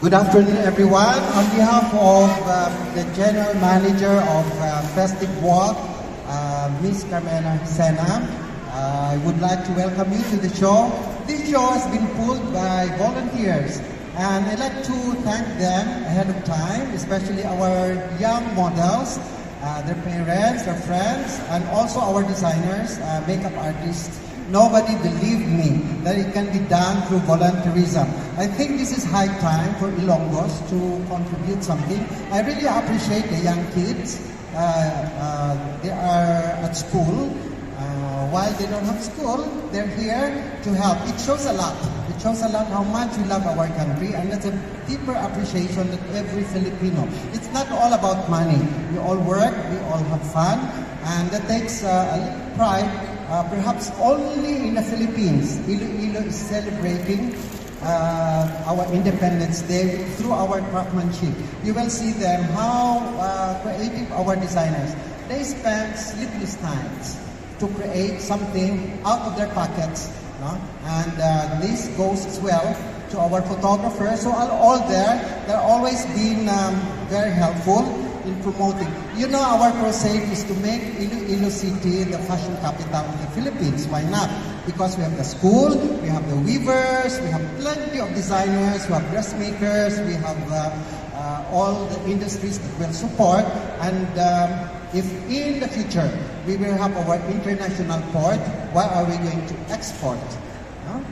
Good afternoon, everyone. On behalf of the General Manager of Festive Walk, Ms. Carmena Sena, I would like to welcome you to the show. This show has been pulled by volunteers, and I'd like to thank them ahead of time, especially our young models, their parents, their friends, and also our designers, makeup artists. Nobody believed me that it can be done through volunteerism. I think this is high time for Ilonggos to contribute something. I really appreciate the young kids. They are at school. While they don't have school, they're here to help. It shows a lot. It shows a lot how much we love our country, and that's a deeper appreciation that every Filipino. It's not all about money. We all work, we all have fun, and that takes a little pride. Perhaps only in the Philippines, Iloilo is celebrating our Independence Day through our craftsmanship. You will see them how creative our designers. They spend sleepless nights to create something out of their pockets, no? And this goes as well to our photographers. So all there, they're always been very helpful in promoting. You know, our crusade is to make Iloilo City the fashion capital of the Philippines. Why not? Because we have the school, we have the weavers, we have plenty of designers, we have dressmakers, we have all the industries that will support. And if in the future we will have our international port, why are we going to export?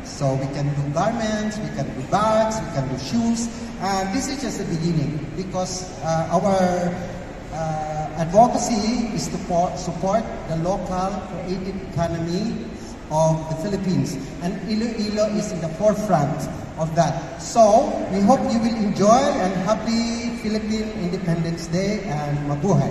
So we can do garments, we can do bags, we can do shoes, and this is just the beginning, because our advocacy is to support the local creative economy of the Philippines, and Iloilo is in the forefront of that. So we hope you will enjoy, and happy Philippine Independence Day, and mabuhay!